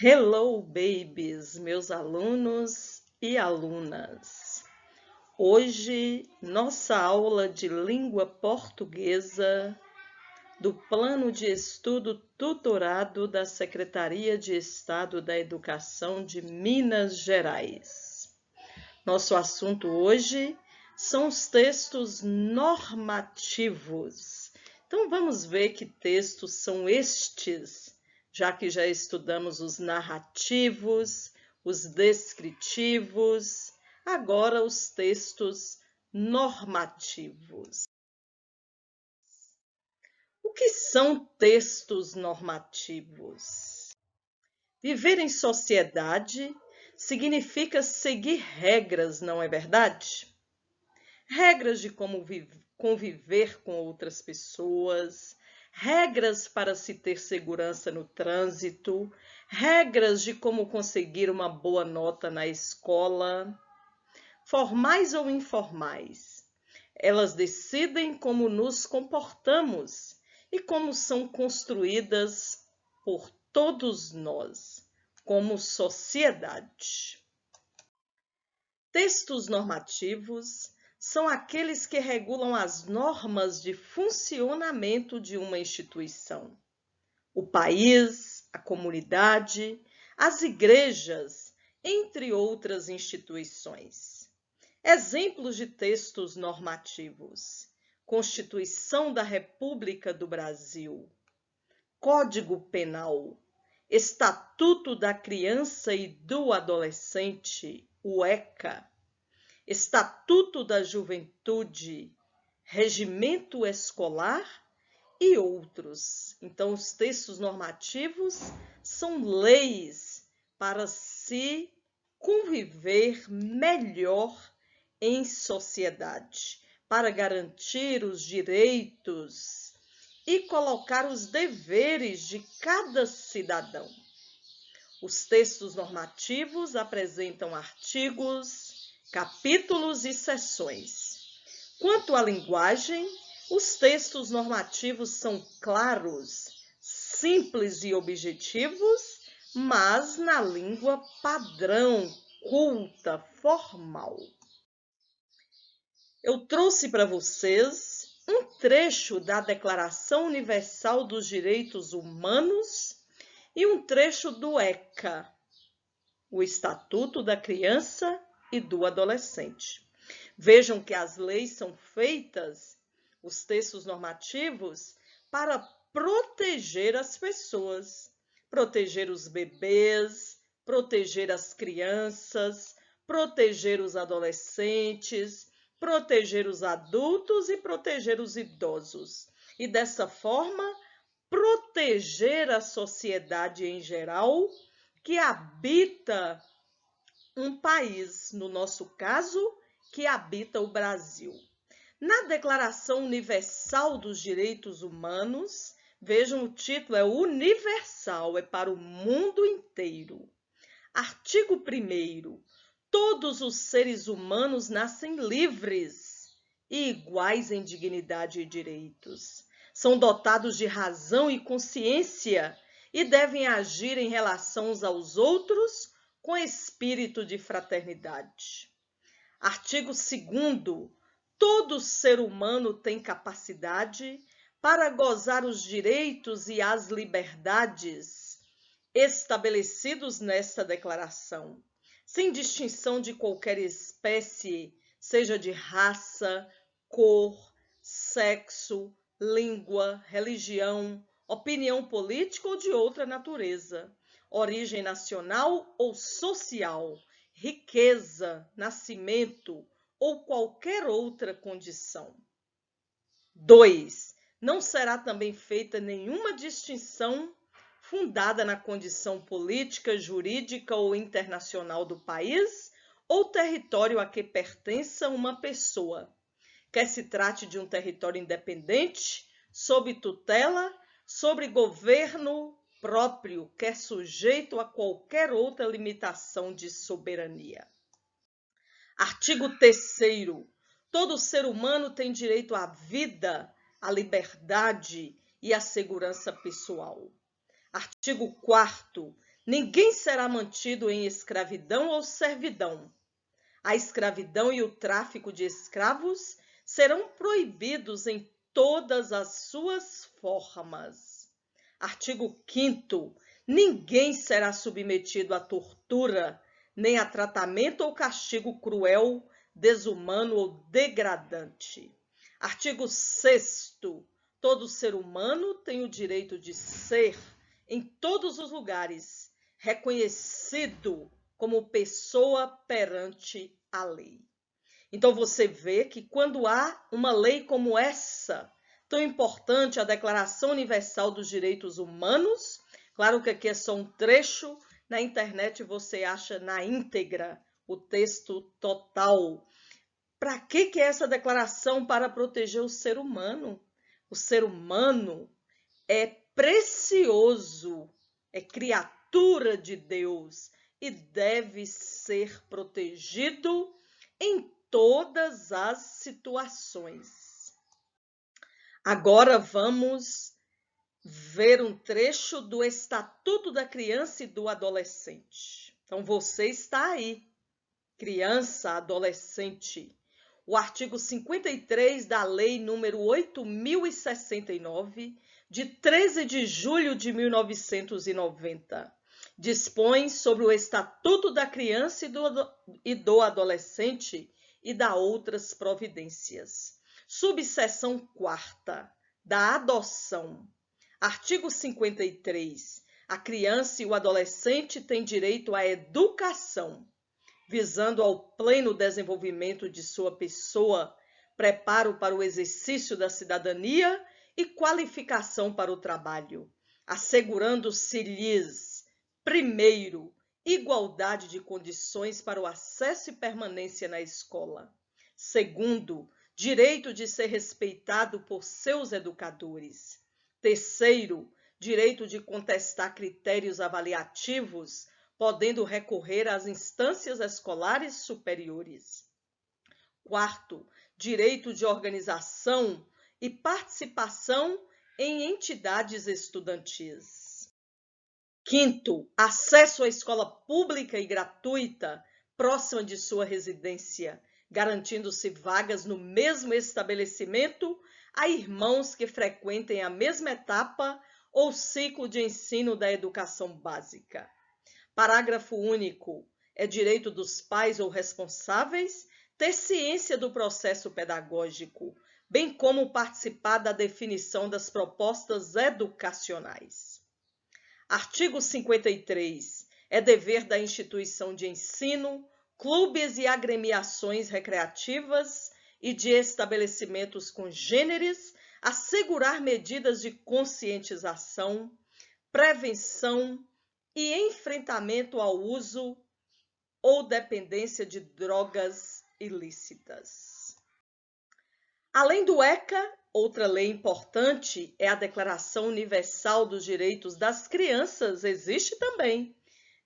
Hello, babies, meus alunos e alunas. Hoje, nossa aula de língua portuguesa do Plano de Estudo Tutorado da Secretaria de Estado da Educação de Minas Gerais. Nosso assunto hoje são os textos normativos. Então, vamos ver que textos são estes, já que já estudamos os narrativos, os descritivos, agora os textos normativos. O que são textos normativos? Viver em sociedade significa seguir regras, não é verdade? Regras de como conviver com outras pessoas, regras para se ter segurança no trânsito, regras de como conseguir uma boa nota na escola, formais ou informais. Elas decidem como nos comportamos e como são construídas por todos nós, como sociedade. Textos normativos são aqueles que regulam as normas de funcionamento de uma instituição. O país, a comunidade, as igrejas, entre outras instituições. Exemplos de textos normativos: Constituição da República do Brasil, Código Penal, Estatuto da Criança e do Adolescente, o ECA, Estatuto da Juventude, Regimento Escolar e outros. Então, os textos normativos são leis para se conviver melhor em sociedade, para garantir os direitos e colocar os deveres de cada cidadão. Os textos normativos apresentam artigos, capítulos e seções. Quanto à linguagem, os textos normativos são claros, simples e objetivos, mas na língua padrão, culta, formal. Eu trouxe para vocês um trecho da Declaração Universal dos Direitos Humanos e um trecho do ECA, o Estatuto da Criança e do Adolescente. Vejam que as leis são feitas, os textos normativos, para proteger as pessoas, proteger os bebês, proteger as crianças, proteger os adolescentes, proteger os adultos e proteger os idosos. E dessa forma, proteger a sociedade em geral que habita um país, no nosso caso, que habita o Brasil. Na Declaração Universal dos Direitos Humanos, vejam o título, é universal, é para o mundo inteiro. Artigo 1º. Todos os seres humanos nascem livres e iguais em dignidade e direitos. São dotados de razão e consciência e devem agir em relação uns aos outros com espírito de fraternidade. Artigo 2º. Todo ser humano tem capacidade para gozar os direitos e as liberdades estabelecidos nesta declaração, sem distinção de qualquer espécie, seja de raça, cor, sexo, língua, religião, opinião política ou de outra natureza, origem nacional ou social, riqueza, nascimento ou qualquer outra condição. 2. Não será também feita nenhuma distinção fundada na condição política, jurídica ou internacional do país ou território a que pertença uma pessoa, quer se trate de um território independente, sob tutela, sobre governo próprio, quer sujeito a qualquer outra limitação de soberania. Artigo 3º. Todo ser humano tem direito à vida, à liberdade e à segurança pessoal. Artigo 4º. Ninguém será mantido em escravidão ou servidão. A escravidão e o tráfico de escravos serão proibidos em todas as suas formas. Artigo 5º. Ninguém será submetido à tortura, nem a tratamento ou castigo cruel, desumano ou degradante. Artigo 6º. Todo ser humano tem o direito de ser, em todos os lugares, reconhecido como pessoa perante a lei. Então você vê que quando há uma lei como essa, tão importante, a Declaração Universal dos Direitos Humanos, claro que aqui é só um trecho, na internet você acha na íntegra o texto total. Para que é essa declaração? Para proteger o ser humano. O ser humano é precioso, é criatura de Deus e deve ser protegido em todas as situações. Agora vamos ver um trecho do Estatuto da Criança e do Adolescente. Então você está aí, criança, adolescente. O artigo 53 da Lei número 8.069, de 13 de julho de 1990, dispõe sobre o Estatuto da Criança e do Adolescente e dá outras providências. Subseção 4ª, da adoção. Artigo 53. A criança e o adolescente têm direito à educação, visando ao pleno desenvolvimento de sua pessoa, preparo para o exercício da cidadania e qualificação para o trabalho, assegurando-se-lhes, primeiro, igualdade de condições para o acesso e permanência na escola. Segundo, direito de ser respeitado por seus educadores. Terceiro, direito de contestar critérios avaliativos, podendo recorrer às instâncias escolares superiores. Quarto, direito de organização e participação em entidades estudantis. Quinto, acesso à escola pública e gratuita próxima de sua residência, garantindo-se vagas no mesmo estabelecimento a irmãos que frequentem a mesma etapa ou ciclo de ensino da educação básica. Parágrafo único. É direito dos pais ou responsáveis ter ciência do processo pedagógico, bem como participar da definição das propostas educacionais. Artigo 53. É dever da instituição de ensino, clubes e agremiações recreativas e de estabelecimentos congêneres assegurar medidas de conscientização, prevenção e enfrentamento ao uso ou dependência de drogas ilícitas. Além do ECA, outra lei importante é a Declaração Universal dos Direitos das Crianças, existe também.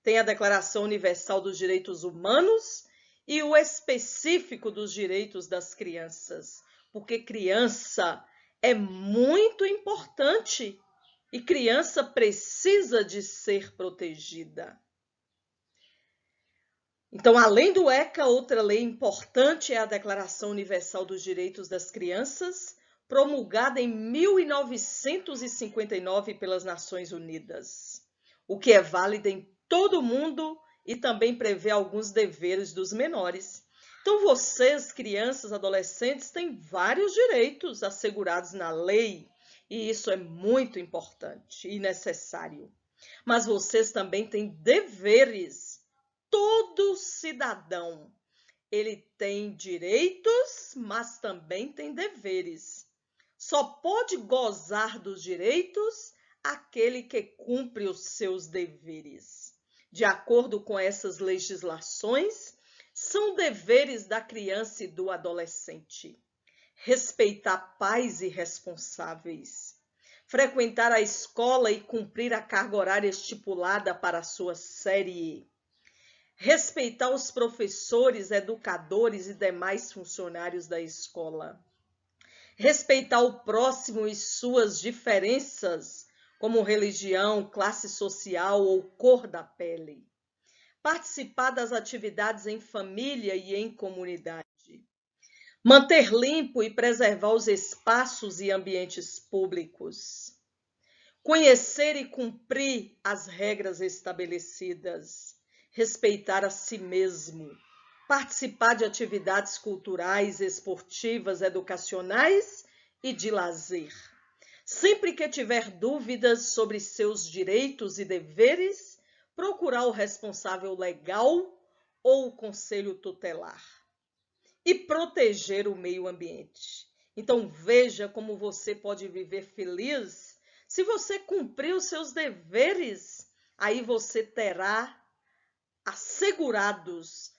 Tem a Declaração Universal dos Direitos Humanos e o específico dos direitos das crianças, porque criança é muito importante e criança precisa de ser protegida. Então, além do ECA, outra lei importante é a Declaração Universal dos Direitos das Crianças, promulgada em 1959 pelas Nações Unidas, o que é válido em todo o mundo e também prevê alguns deveres dos menores. Então, vocês, crianças, adolescentes, têm vários direitos assegurados na lei, e isso é muito importante e necessário. Mas vocês também têm deveres. Todo cidadão, ele tem direitos, mas também tem deveres. Só pode gozar dos direitos aquele que cumpre os seus deveres. De acordo com essas legislações, são deveres da criança e do adolescente: respeitar pais e responsáveis, frequentar a escola e cumprir a carga horária estipulada para a sua série, respeitar os professores, educadores e demais funcionários da escola, respeitar o próximo e suas diferenças, como religião, classe social ou cor da pele. Participar das atividades em família e em comunidade. Manter limpo e preservar os espaços e ambientes públicos. Conhecer e cumprir as regras estabelecidas. Respeitar a si mesmo. Participar de atividades culturais, esportivas, educacionais e de lazer. Sempre que tiver dúvidas sobre seus direitos e deveres, procurar o responsável legal ou o conselho tutelar. E proteger o meio ambiente. Então veja como você pode viver feliz se você cumprir os seus deveres. Aí você terá assegurados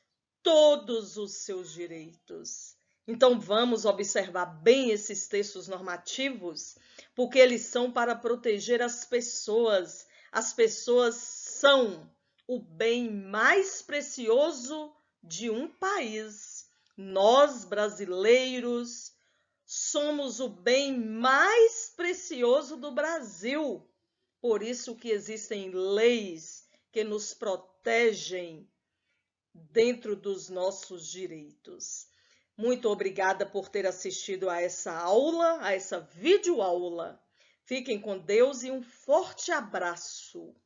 todos os seus direitos. Então vamos observar bem esses textos normativos, porque eles são para proteger as pessoas. As pessoas são o bem mais precioso de um país. Nós, brasileiros, somos o bem mais precioso do Brasil. Por isso que existem leis que nos protegem dentro dos nossos direitos. Muito obrigada por ter assistido a essa aula, a essa videoaula. Fiquem com Deus e um forte abraço.